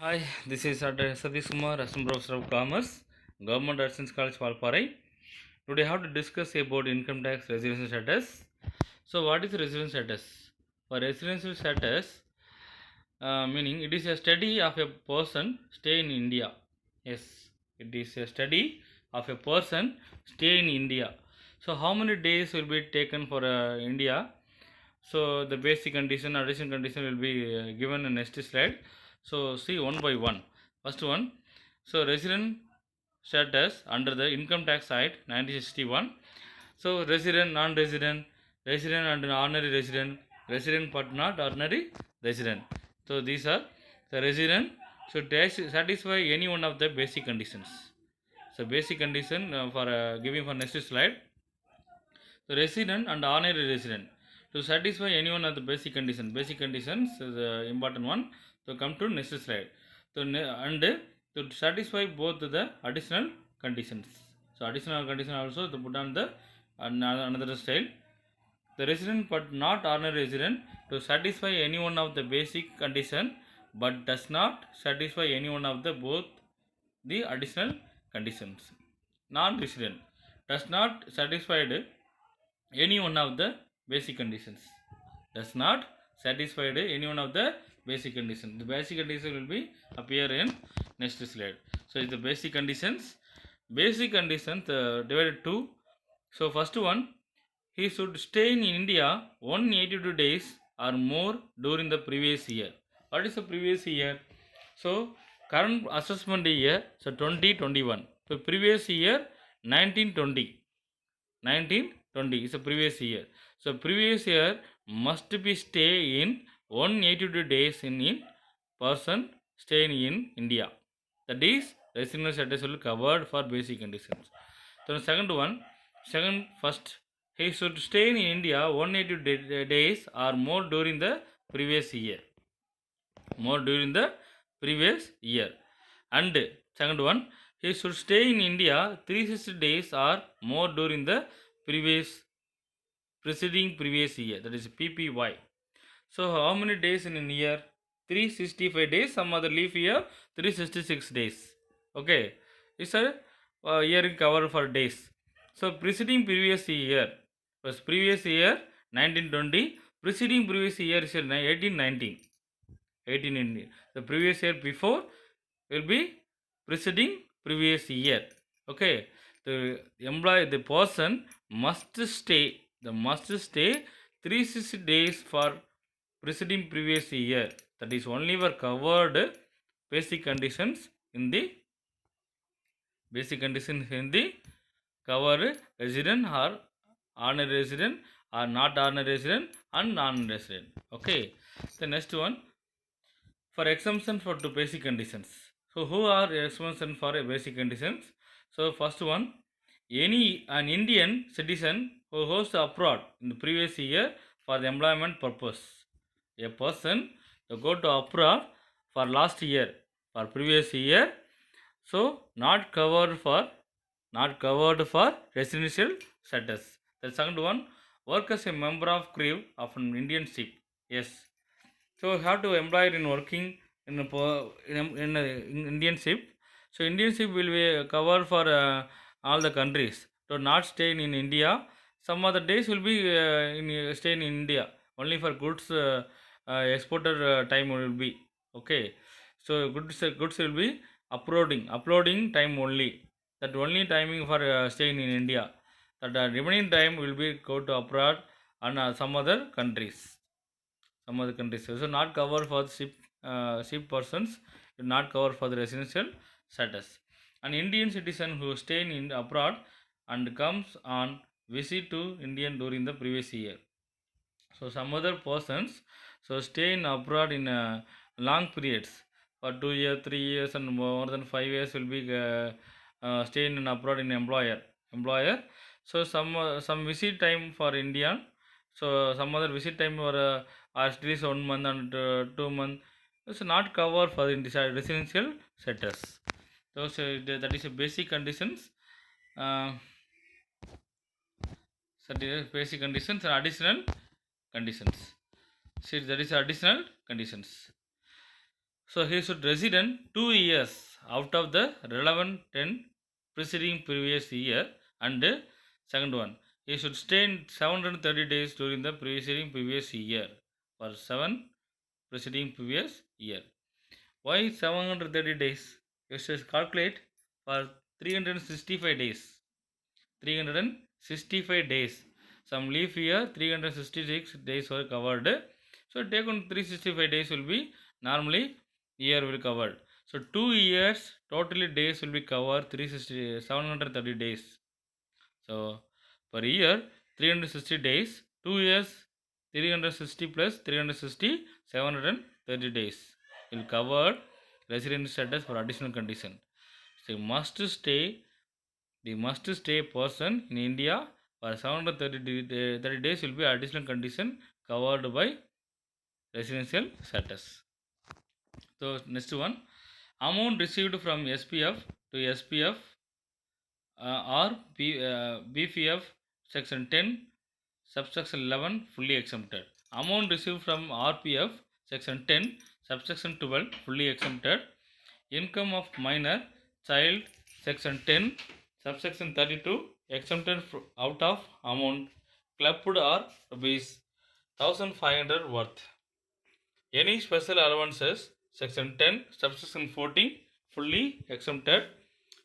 Hi, this is Dr. Satish Kumar, Assistant Professor of Commerce, Government Arts College, Valparai. Today, I have to discuss about income tax residential status. So, what is residential status? For residential status, meaning it is a study of a person stay in India. Yes, it is a study of a person stay in India. So, how many days will be taken for India? So the basic condition, addition condition will be given in next slide. So see one by one. First one, so resident status under the Income Tax Act 1961. So resident, non-resident, resident and ordinary resident, resident but not ordinary resident. So these are the resident should satisfy any one of the basic conditions. So basic condition for giving for next slide. The resident and ordinary resident to satisfy any one of the basic conditions is the important one. So come to next slide. So and to satisfy both the additional conditions. So additional condition also to put on the another style. The resident but not ordinary resident to satisfy any one of the basic condition but does not satisfy any one of the both the additional conditions. Non-resident does not satisfied any one of the basic conditions, does not satisfied any one of the basic conditions. The basic condition will be appear in next slide. So it's the basic conditions divided two. So first one, he should stay in India 182 days or more during the previous year. What is the previous year? So current assessment year, so 2021. So previous year 1920. 1920 is a previous year. So previous year must be stay in 182 days in person staying in India. That is residential status will covered for basic conditions. So the second one, first he should stay in India 182 days or more during the previous year. More during the previous year. And second one, he should stay in India 360 days or more during the preceding previous year, that is PPY. So how many days in a year? 365 days. Some other leaf year 366 days. Okay, it's a year cover for days. So preceding previous year was previous year 1920. Preceding previous year is 1819. 1819. The previous year before will be preceding previous year. Okay, the person must stay, the must stay 360 days for preceding previous year. That is only for covered basic conditions in the cover resident or ordinary resident or not ordinary resident and non-resident. Okay, the next one, for exemption for two basic conditions. So who are exemption for basic conditions? So first one, any an Indian citizen who hosts abroad in the previous year for the employment purpose. A person to go to abroad for last year, for previous year, so not covered for residential status. The second one, work as a member of crew of an Indian ship. Yes, so you have to employ in working in in Indian ship. So Indian ship will be cover for all the countries. So not stay in India. Some other days will be stay in India. Only for goods exporter time will be. Okay. So goods will be uploading time only. That only timing for staying in India. That remaining time will be go to abroad and some other countries. Some other countries. So not covered for the ship persons, not covered for the residential status. An Indian citizen who stay in abroad and comes on visit to Indian during the previous year. So some other persons so stay in abroad in long periods for 2 years, 3 years, and more than 5 years will be stay in abroad in employer. So some visit time for India. So some other visit time for at least 1 month and 2 months. It's not covered for the residential status. Those that is a basic conditions. Uh, basic conditions and additional conditions. See, that is additional conditions. So he should resident 2 years out of the relevant 10 preceding previous year. And second one, he should stay in 730 days during the preceding previous year for 7 preceding previous year. Why 730 days? You should calculate for 365 days. 365 days. Some leaf year 366 days were covered. So take on 365 days will be normally year will covered. So 2 years totally days will be covered 360 730 days. So per year 360 days, 2 years 360 plus 360 730 days will cover resident status for additional condition. So must stay person in India for 730 days will be additional condition covered by residential status. So next one, amount received from SPF to SPF BPF section 10 subsection 11 fully exempted. Amount received from RPF section 10 subsection 12 fully exempted. Income of minor child section 10 subsection 32 exempted out of amount clubbed or rupees 1500 worth. Any special allowances section 10 subsection 14 fully exempted.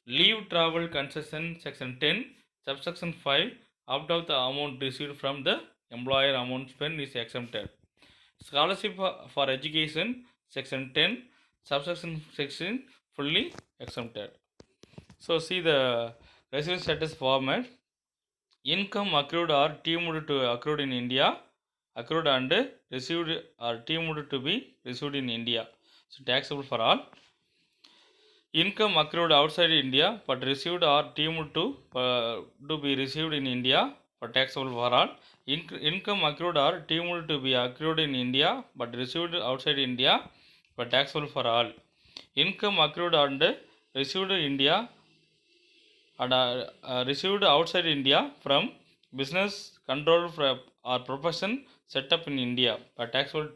Leave travel concession section 10 subsection 5 out of the amount received from the employer amount spent is exempted. Scholarship for education section 10 subsection 16 fully exempted. So see the resident status format. Income accrued or deemed to accrued in India, accrued and received or deemed to be received in India. So taxable for all. Income accrued outside India but received or deemed to be received in India for taxable for all. Income accrued or deemed to be accrued in India but received outside India for taxable for all. Income accrued and received in India and received outside India from business control or profession set up in India but taxable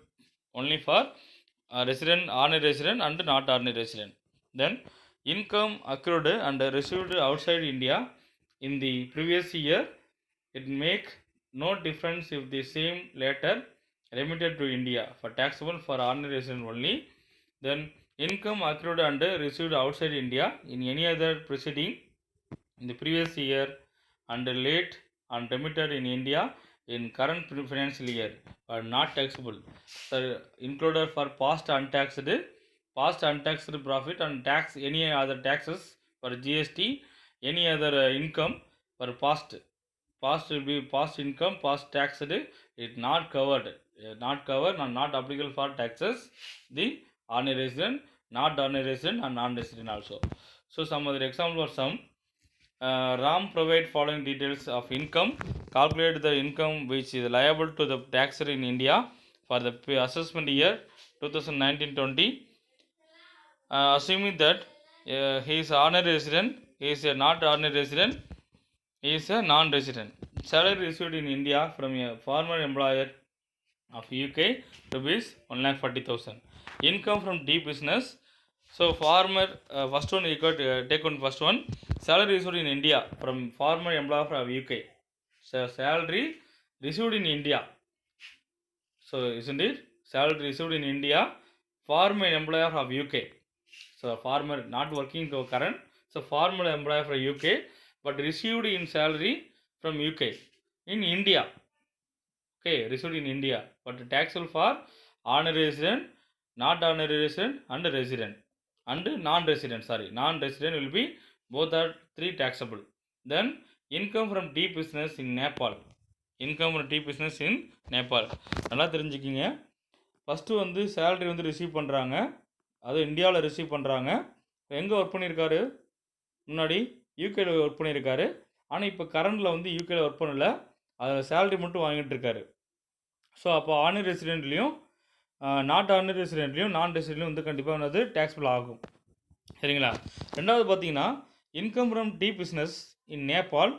only for resident, ordinary resident and not ordinary resident. Then income accrued and received outside India in the previous year, it make no difference if the same later remitted to India for taxable for ordinary resident only. Then income accrued and received outside India in any other proceeding in the previous year and late and remitted in India in current financial year are not taxable. So included for past untaxed profit and tax any other taxes for GST, any other income for past will be past income, past taxed it not covered, not applicable for taxes. The ordinary resident, not ordinary resident and non-resident also. So some other example or some. Ram provide following details of income. Calculate the income which is liable to the taxer in India for the assessment year 2019-20. Assuming that he is ordinary resident, he is a not ordinary resident, he is a non-resident. Salary received in India from a former employer of UK rupees 1,40,000. Income from deep business. So farmer first one you got take on first one. Salary received in India from former employer from UK. So salary received in India. So isn't it? Salary received in India, former employer of UK. So farmer not working to current. So former employer from UK, but received in salary from UK in India. Okay, received in India, but taxable for ordinary resident, not ordinary resident, and resident, and non-resident. Sorry, non-resident will be both are three taxable. Then income from deep business in Nepal. Income from deep business in Nepal. நல்லா தெரிஞ்சுக்கிங்க. First வந்து salary வந்து receive பண்ணுறாங்க, அது இந்தியாவில் receive பண்ணுறாங்க. எங்கே work பண்ணியிருக்காரு? முன்னாடி யூகேல ஒர்க் பண்ணியிருக்காரு. ஆனால் இப்போ கரண்டில் வந்து யூகேல ஒர்க் பண்ணல, அதில் சேலரி மட்டும் வாங்கிட்டு இருக்காரு. ஸோ அப்போ ஆர்டினரி ரெசிடென்ட்லேயும் நாட் ஆர்டினரி ரெசிடென்ட்லேயும் நான் ரெசிடென்ட்லையும் வந்து கண்டிப்பாக வந்து டேக்ஸபிள் ஆகும். சரிங்களா? ரெண்டாவது பார்த்தீங்கன்னா income from deep business in Nepal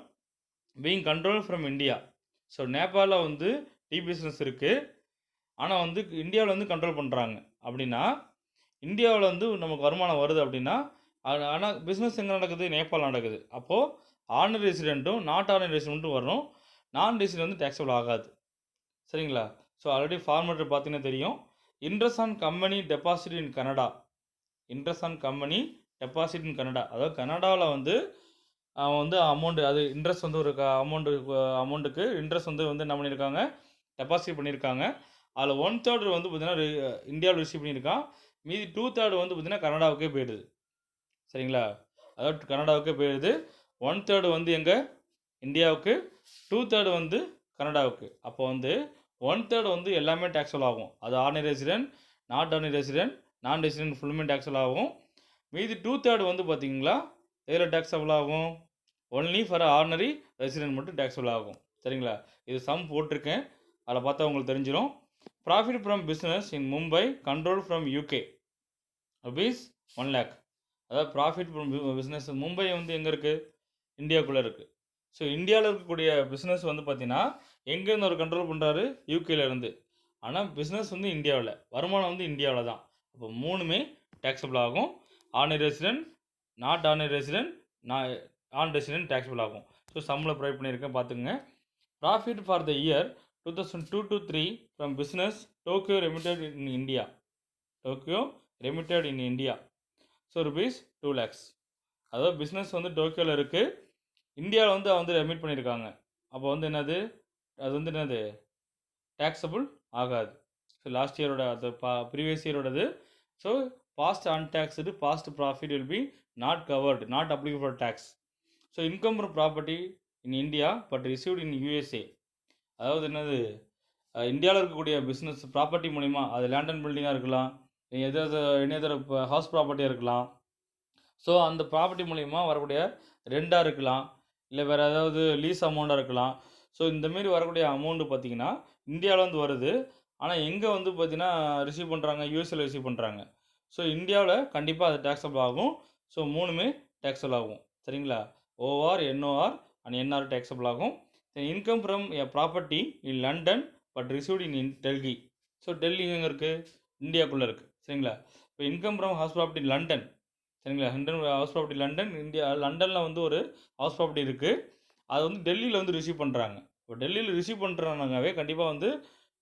being control from India. So நேபாளில் வந்து டீப் பிஸ்னஸ் இருக்குது, ஆனால் வந்து இந்தியாவில் வந்து கண்ட்ரோல் பண்ணுறாங்க. அப்படின்னா இந்தியாவில் வந்து நமக்கு வருமானம் வருது அப்படின்னா ஆனால் பிஸ்னஸ் எங்கே நடக்குது, நேபாள் நடக்குது. அப்போது ஆர்டினரி ரெசிடெண்ட்டும் நாட் ஆர்டினரி ரெசிடெண்ட்டும் வரணும். நான் ரெசிடெண்ட் வந்து டேக்ஸபிள் ஆகாது. சரிங்களா? ஸோ ஆல்ரெடி ஃபார்மேட் பார்த்தீங்கன்னா தெரியும். Interest on company deposit in Canada. Interest on company deposit in Canada. அதாவது கனடாவில் வந்து அவன் வந்து அமௌண்ட், அது இன்ட்ரெஸ்ட் வந்து ஒரு அமௌண்ட்டுக்கு இன்ட்ரெஸ்ட் வந்து என்ன பண்ணியிருக்காங்க, டெபாசிட் பண்ணியிருக்காங்க. அதில் 1/3 வந்து பார்த்தீங்கன்னா இந்தியாவில் ரிசீவ் பண்ணியிருக்கான். மீதி 2/3 வந்து பார்த்தீங்கன்னா கனடாவுக்கே போயிடுது. சரிங்களா? அதாவது கனடாவுக்கே போயிடுது. 1/3 வந்து எங்கே, இந்தியாவுக்கு, 2/3 வந்து கனடாவுக்கு. அப்போ வந்து 1/3 வந்து எல்லாமே டேக்ஸபிள் ஆகும். அது ordinary resident, not ordinary resident, non resident ஃபுல்லுமே டேக்ஸபிள் ஆகும். மீதி 2/3 வந்து பார்த்தீங்களா எதில் டேக்ஸபிள் ஆகும், ஒன்லி ஃபார் ஆர்டினரி ரெசிடென்ட் மட்டும் டேக்ஸபிள் ஆகும். சரிங்களா? இது சம் போட்டிருக்கேன், அதில் பார்த்தா உங்களுக்கு தெரிஞ்சிடும். Profit from business in Mumbai control from UK rupees 1 lakh. அதாவது ப்ராஃபிட் ஃப்ரம் பிஸ்னஸ் மும்பை வந்து எங்கே இருக்குது, இந்தியாவுக்குள்ளே இருக்குது. ஸோ இந்தியாவில் இருக்கக்கூடிய பிஸ்னஸ் வந்து பார்த்தீங்கன்னா எங்கேருந்து அவர் கண்ட்ரோல் பண்ணுறாரு, யூகேலேருந்து. ஆனால் பிஸ்னஸ் வந்து இந்தியாவில், வருமானம் வந்து இந்தியாவில் தான். அப்போ மூணுமே டேக்ஸபிள் ஆகும். Ordinary resident, not ordinary resident, non resident taxable ஆகும். ஸோ சம்மில் ப்ரொவைட் பண்ணியிருக்கேன், பார்த்துக்குங்க. Profit for the year 2002 to 3 from business Tokyo remitted in India. Tokyo remitted in India. So rupees 2 lakhs. அதாவது பிஸ்னஸ் வந்து டோக்கியோவில் இருக்குது, இந்தியாவில் வந்து ரெமிட் பண்ணியிருக்காங்க. அப்போ வந்து என்னது, அது வந்து என்னது, டேக்ஸபிள் ஆகாது. ஸோ லாஸ்ட் இயரோட அது ப்ரீவியஸ் இயரோடது. So past untaxed past profit will be not covered, not applicable for tax. So income from property in India but received in USA. அதாவது என்னது, இந்தியாவில் இருக்கக்கூடிய பிஸ்னஸ் ப்ராப்பர்ட்டி மூலிமா, அது லேண்ட் அண்ட் பில்டிங்காக இருக்கலாம், எதாவது ஹவுஸ் ப்ராப்பர்ட்டியாக இருக்கலாம். ஸோ அந்த ப்ராப்பர்ட்டி மூலிமா வரக்கூடிய ரெண்டாக இருக்கலாம், இல்லை வேறு ஏதாவது லீஸ் அமௌண்ட்டாக இருக்கலாம். ஸோ இந்தமாரி வரக்கூடிய அமௌண்ட்டு பார்த்திங்கன்னா இந்தியாவில் வந்து வருது. ஆனால் எங்கே வந்து பார்த்திங்கன்னா ரிசீவ் பண்ணுறாங்க, யூஎஸ்ஏல ரிசீவ் பண்ணுறாங்க. ஸோ இந்தியாவில் கண்டிப்பாக அது டேக்ஸபிள் ஆகும். ஸோ மூணுமே டேக்ஸபிள் ஆகும். சரிங்களா? OR, NOR and NR taxable ஆகும். Income from a property in London but received in Delhi. So Delhi எங்கே இருக்குது, இந்தியாவுக்குள்ளே இருக்குது. சரிங்களா? இப்போ income from house property London. சரிங்களா? ஹவுஸ் ப்ராப்பர்ட்டி லண்டன், இந்தியா லண்டனில் வந்து ஒரு ஹவுஸ் ப்ராப்பர்ட்டி இருக்குது, அது வந்து டெல்லியில் வந்து ரிசீவ் பண்ணுறாங்க. இப்போ டெல்லியில் ரிசீவ் பண்ணுறாங்கவே கண்டிப்பாக வந்து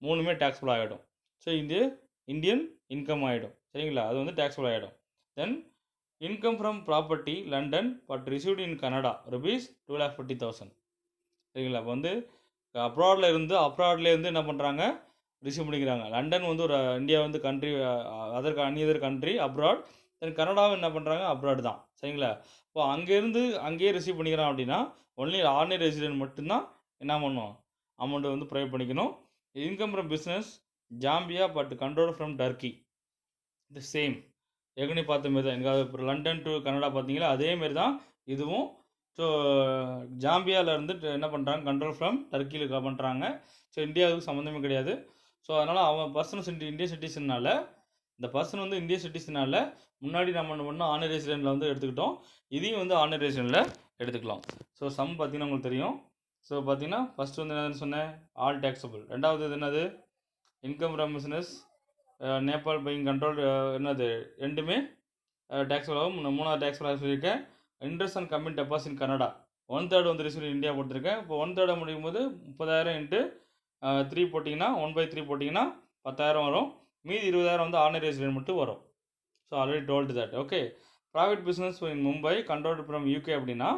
மூணுமே டேக்ஸபிள் ஆகிடும். ஸோ இது இந்தியன் இன்கம் ஆகிடும். சரிங்களா? அது வந்து டேக்ஸபிள் ஆகிடும். Then income from property London but received in Canada rupees 2,50,000. சரிங்களா? இப்போ வந்து அப்ராட்லேருந்து என்ன பண்ணுறாங்க, ரிசீவ் பண்ணிக்கிறாங்க. லண்டன் வந்து ஒரு இந்தியா வந்து கண்ட்ரி, அனியதர் கண்ட்ரி அப்ராட். தென் கனடாவும் என்ன பண்ணுறாங்க, அப்ராட் தான். சரிங்களா? இப்போ அங்கேயே ரிசீவ் பண்ணிக்கிறான் அப்படின்னா ஒன்லி ஆர்டினரி ரெசிடென்ட் மட்டும்தான் என்ன பண்ணணும், அமௌண்ட்டு வந்து ப்ரொவைட் பண்ணிக்கணும். Income from business Zambia but control from Turkey. இது சேம் ஏற்கனவே பார்த்த மாரி தான். எனக்கு இப்போ லண்டன் டு கனடா பார்த்தீங்களா, அதேமாரி தான் இதுவும். ஸோ ஜாம்பியாவில் இருந்துட்டு என்ன பண்ணுறாங்க, கண்ட்ரோல் ஃப்ரம் டர்க்கியில் பண்ணுறாங்க. ஸோ இந்தியாவுக்கு சம்மந்தமே கிடையாது. ஸோ அதனால் அவன் பர்சன் இந்திய சிட்டிசனால், இந்த பர்சன் வந்து இந்திய சிட்டிசனால் முன்னாடி நம்ம என்ன பண்ணோம், ஆர்டினரி ரெசிடென்ட்டில் வந்து எடுத்துக்கிட்டோம். இதையும் வந்து ஆர்டினரி ரெசிடென்ட்டில் எடுத்துக்கலாம். ஸோ சம் பார்த்தீங்கன்னா உங்களுக்கு தெரியும். ஸோ பார்த்தீங்கன்னா ஃபஸ்ட்டு வந்து என்னதுன்னு சொன்னேன், ஆல் டேக்ஸபிள். ரெண்டாவது இது என்னது, income from business Nepal buying control, என்னது ரெண்டுமே டேக்ஸபிள் ஆகும். மூணாவது டேக்ஸபிள் ஆக சொல்லியிருக்கேன். Interest on company deposit Canada 1/3 வந்து ரிசீவ் இந்தியா கொடுத்துருக்கேன். இப்போ 1/3 முடியும் போது 30,000 இன்ட்டு 3 போட்டிங்கன்னா 1/3 போட்டிங்கன்னா 10,000 வரும். மீதி 20,000 வந்து ஆர்டினரி ரெசிடென்ட் மட்டும் வரும். So already told that. Okay. Private business in Mumbai controlled from UK அப்படின்னா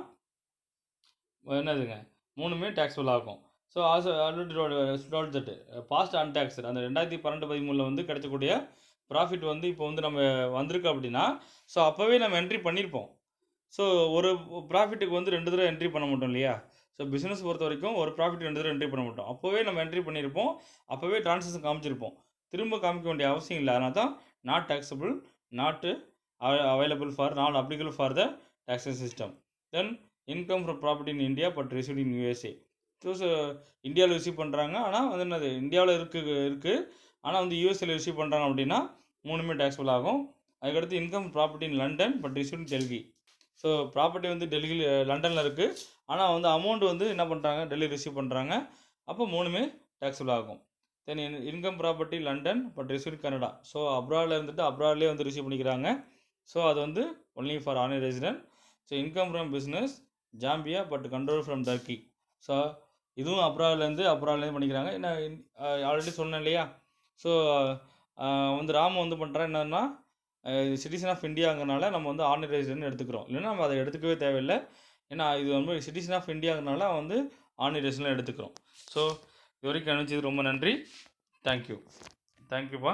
என்னதுங்க, மூணுமே டேக்ஸபிள் ஆகும். So already told that past untaxed, அந்த 2012-13 வந்து கிடைச்சக்கூடிய ப்ராஃபிட் வந்து இப்போ வந்து நம்ம வந்திருக்கு அப்படின்னா, ஸோ அப்போவே நம்ம என்ட்ரி பண்ணியிருப்போம். ஸோ ஒரு ப்ராஃபிட்டுக்கு வந்து 2 தடவை என்ட்ரி பண்ண மாட்டோம் இல்லையா? ஸோ பிஸ்னஸ் பொறுத்த வரைக்கும் ஒரு ப்ராஃபிட் 2 தடவை என்ட்ரி பண்ண மாட்டோம். அப்போவே நம்ம என்ட்ரி பண்ணியிருப்போம், அப்போவே ட்ரான்சாக்ஷன் காமிச்சிருப்போம். திரும்ப காமிக்க வேண்டிய அவசியம் இல்லை. அதனால தான் not taxable, not available for, not applicable for the taxation system. Then income from property in India but received in USA. So இந்தியாவில் ரிசீவ் பண்ணுறாங்க, ஆனால் வந்து என்னது இந்தியாவில் இருக்குது, ஆனால் வந்து யூஎஸ்ஏல ரிசீவ் பண்ணுறாங்க அப்படின்னா மூணுமே டேக்ஸபிள் ஆகும். அதுக்கடுத்து income property in London but received in Delhi. So property வந்து டெல்லியில், லண்டனில் இருக்குது, ஆனால் வந்து அமௌண்ட் வந்து என்ன பண்ணுறாங்க, டெல்லி ரிசீவ் பண்ணுறாங்க. அப்போ மூணுமே டேக்ஸபிள் ஆகும். Then income property London but receive Canada. So அப்ராடில் இருந்துட்டு அப்ராட்லேயே வந்து ரிசீவ் பண்ணிக்கிறாங்க. ஸோ அது வந்து only for OR resident. So income from business Zambia but control from Turkey. So இதுவும் அப்ராட்லேருந்து பண்ணிக்கிறாங்க. நான் ஆல்ரெடி சொன்னேன் இல்லையா. ஸோ வந்து ராம வந்து பண்ணுறேன் என்னன்னா சிட்டிசன் ஆஃப் இந்தியாங்கிறனால நம்ம வந்து ஆனர் ரெசிடென்ட் எடுத்துக்கிறோம். இல்லைன்னா நம்ம அதை எடுத்துக்கவே தேவையில்லை. ஏன்னா இது வந்து சிட்டிசன் ஆஃப் இந்தியாங்கிறனால வந்து ஆனர் ரெசிடென்ட் எடுத்துக்கிறோம். ஸோ இது வரைக்கும் கவனிச்சது ரொம்ப நன்றி. தேங்க்யூ. தேங்க்யூப்பா.